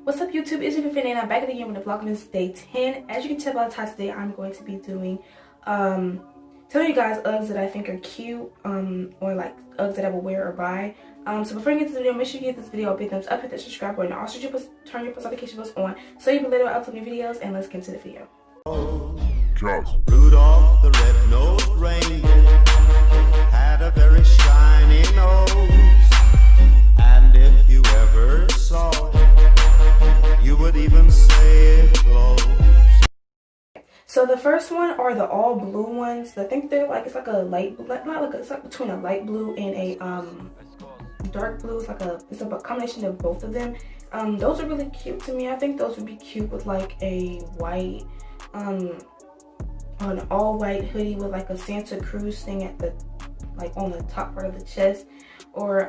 What's up YouTube, it's your Renee and I'm back again with the Vlogmas Day 10. As you can tell by the title today, I'm going to be doing telling you guys Uggs that I think are cute, or like Uggs that I will wear or buy. So before you get to the video, make sure you give this video a big thumbs up, hit that subscribe button, and also turn your post notification bells on so you'll be later upload new videos. And let's get into the video. Rudolph the red-nosed reindeer had a very shiny nose, and if you ever saw it, you would even say it glows. So the first one are the all blue ones. I think they're like, it's like a light, it's like between a light blue and a dark blue. It's a combination of both of them. Those are really cute to me. I think those would be cute with like a white an all white hoodie with like a Santa Cruz thing at the on the top part of the chest, or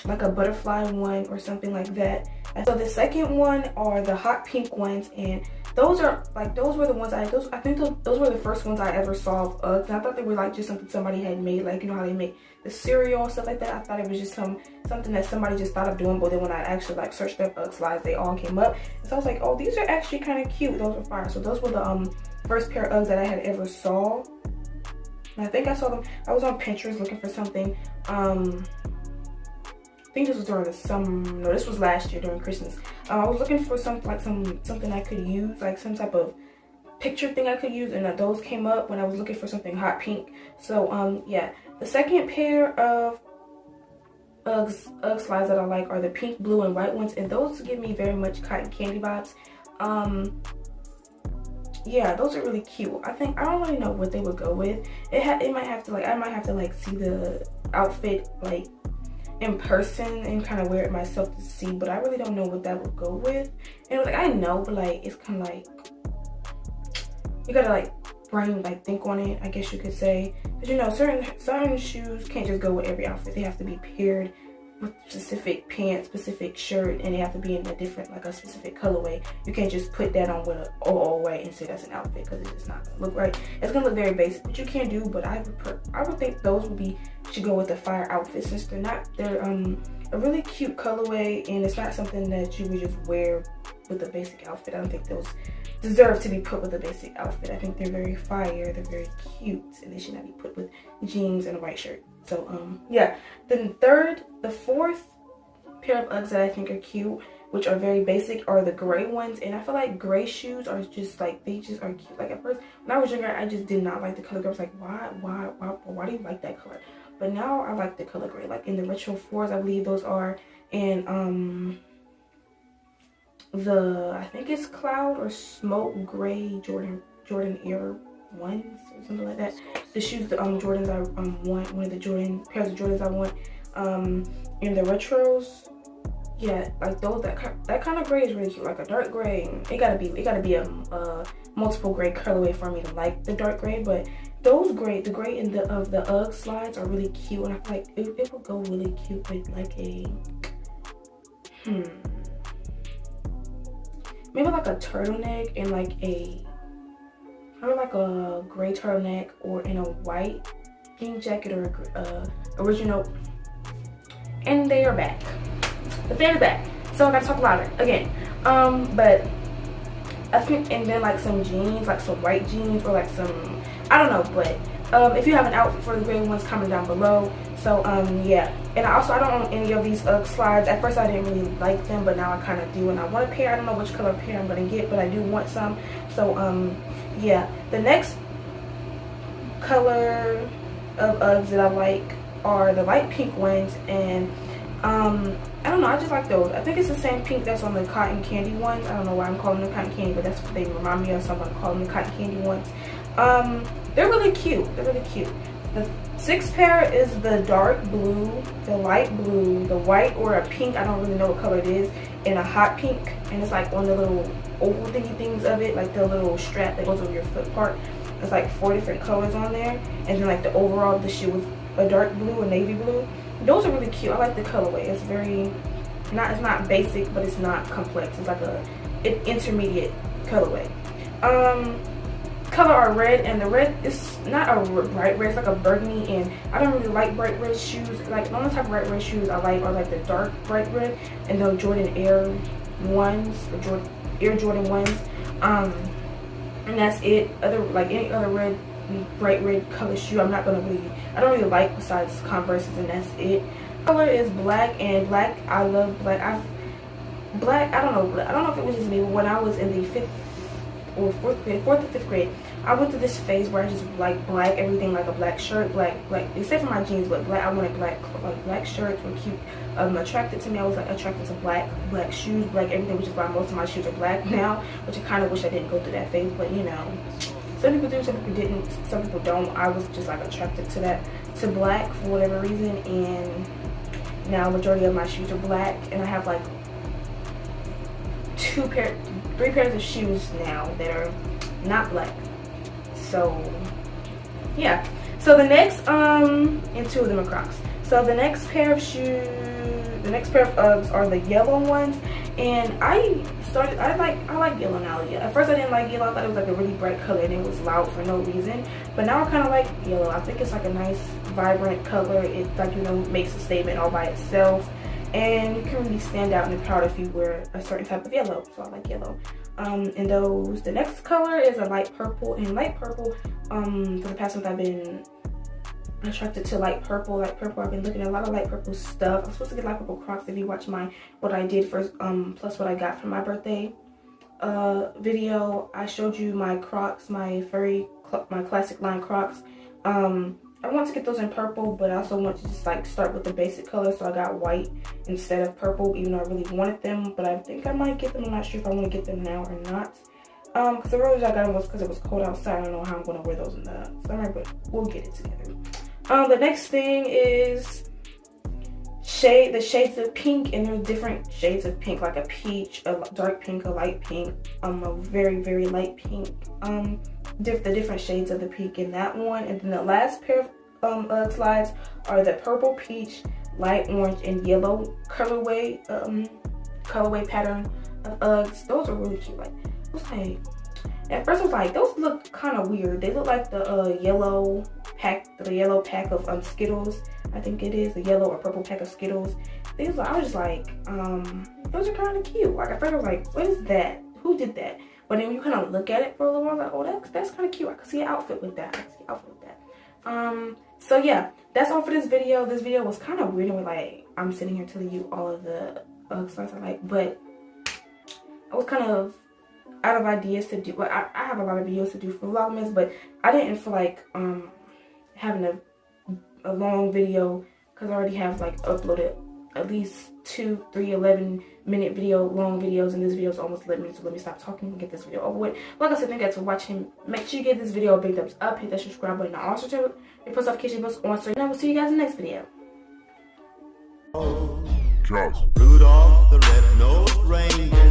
like a butterfly one or something like that. And so the second one are the hot pink ones, and those were the ones I think those were the first ones I ever saw of Uggs, and I thought they were like just something somebody had made, like, you know how they make the cereal and stuff like that. I thought it was just something that somebody just thought of doing, but then when I actually like searched up Ugg slides, they all came up, and so I was like, oh, these are actually kind of cute. Those were fire. So those were the first pair of Uggs that I had ever saw. And I think I saw them, I was on Pinterest looking for something. I think this was during the summer. No, this was last year during Christmas. I was looking for something I could use, like some type of picture thing I could use, and those came up when I was looking for something hot pink. So yeah, the second pair of Ugg slides that I like are the pink, blue, and white ones, and those give me very much cotton candy vibes. Yeah, those are really cute. I don't really know what they would go with. I might have to like see the outfit like in person and kind of wear it myself to see, but I really don't know what that would go with. And it was like, I know, but like it's kind of like you gotta like think on it, I guess you could say, because you know certain shoes can't just go with every outfit. They have to be paired with specific pants, specific shirt, and they have to be in a different, like a specific colorway. You can't just put that on with an all white and say that's an outfit, because it's just not gonna look right. It's gonna look very basic, which you can do, but I would think those should go with the fire outfit, since they're a really cute colorway, and it's not something that you would just wear with a basic outfit. I don't think those deserve to be put with a basic outfit. I think they're very fire, they're very cute, and they should not be put with jeans and a white shirt. So yeah, the fourth pair of Uggs that I think are cute, which are very basic, are the gray ones. And I feel like gray shoes are just like, they just are cute. Like at first when I was younger, I just did not like the color gray. I was like, why do you like that color? But now I like the color gray. Like in the retro 4s, I believe those are, and I think it's cloud or smoke gray Jordan Air ones or something like that. The shoes, the Jordans I want, one of the pairs of Jordans I want in the retros. Yeah, like those, that kind of gray is really cute, like a dark gray. It gotta be a multiple gray colorway for me to like the dark gray, but the gray of the Ugg slides are really cute, and I feel like it would go really cute with like a maybe like a turtleneck and like a gray turtleneck, or in a white jean jacket, or original. And they are back. They're back. So I gotta talk about it again. But I think, and then like some jeans, like some white jeans, or like some, I don't know, but if you have an outfit for the gray ones, comment down below. So yeah, and I don't own any of these Ugg slides. At first I didn't really like them, but now I kind of do, and I want a pair. I don't know which color pair I'm gonna get, but I do want some. So yeah, the next color of Uggs that I like are the light pink ones, and I don't know, I just like those. I think it's the same pink that's on the cotton candy ones. I don't know why I'm calling them cotton candy, but that's what they remind me of, so I'm gonna call them the cotton candy ones. They're really cute. They're really cute. The sixth pair is the dark blue, the light blue, the white or a pink, I don't really know what color it is, and a hot pink, and it's like on the little oval thingy things of it, like the little strap that goes over your foot part. It's like 4 different colors on there, and then like the overall of the shoe was a dark blue, a navy blue. Those are really cute. I like the colorway. It's it's not basic, but it's not complex. It's like an intermediate colorway. color are red, and the red is not a bright red, it's like a burgundy, and I don't really like bright red shoes. Like the only type of bright red shoes I like are like the dark bright red and the Jordan Air ones, the Air Jordan ones, and that's it. Other like any other bright red color shoe I don't really like besides Converses, and that's it. Color is black, and black, I love black. I don't know if it was just me, but when I was in the 5th or 4th or 5th grade, I went through this phase where I just like black everything, like a black shirt, black except for my jeans, but black. I wanted black shirts were cute, attracted to me. I was like attracted to black shoes, black everything, which is why most of my shoes are black now, which I kind of wish I didn't go through that phase, but you know, some people do, some people didn't, some people don't. I was just like attracted to black for whatever reason, and now majority of my shoes are black, and I have like 3 pairs of shoes now that are not black. So yeah, so the next and 2 of them are Crocs. So the next pair of shoes, the next pair of Uggs are the yellow ones, and I like yellow now. Yeah, at first I didn't like yellow. I thought it was like a really bright color and it was loud for no reason, but now I kind of like yellow. I think it's like a nice vibrant color. It, like, you know, makes a statement all by itself, and you can really stand out in the crowd if you wear a certain type of yellow. So I like yellow. And those, the next color is a light purple, and light purple, for the past month I've been attracted to light purple. I've been looking at a lot of light purple stuff. I'm supposed to get light purple Crocs if you watch what I did first, plus what I got for my birthday video. I showed you my Crocs, my classic line Crocs. I want to get those in purple, but I also want to just like start with the basic color, so I got white instead of purple, even though I really wanted them. But I think I might get them. I'm not sure if I want to get them now or not, because the reason I got them was because it was cold outside. I don't know how I'm going to wear those in the summer, but we'll get it together. The next thing is the shades of pink, and there's different shades of pink, like a peach, a dark pink, a light pink, a very, very light pink, the different shades of the pink in that one. And then the last pair of Ugg slides are the purple, peach, light orange, and yellow colorway pattern of Uggs. Those are really cute. Like, it was like, at first I was like, those look kind of weird. They look like the yellow pack of Skittles. I think it is a yellow or purple pack of Skittles. I was just like, those are kind of cute. Like at first I was like, what is that? Who did that? But then when you kind of look at it for a little while, like, oh, that's kind of cute. I could see an outfit with that. So yeah, that's all for this video. This video was kind of weird, and like I'm sitting here telling you all of the Ugg slides I like, but I was kind of out of ideas to do. But I have a lot of videos to do for Vlogmas, but I didn't feel like having a long video, because I already have like uploaded at least 2, 3, 11-minute long videos, and this video is almost 11 minutes, so let me stop talking and get this video over with. Like I said, thank you guys for watching. Make sure you give this video a big thumbs up, hit that subscribe button, and also turn your post notification bells on, so I will see you guys in the next video. Rudolph the red-nosed reindeer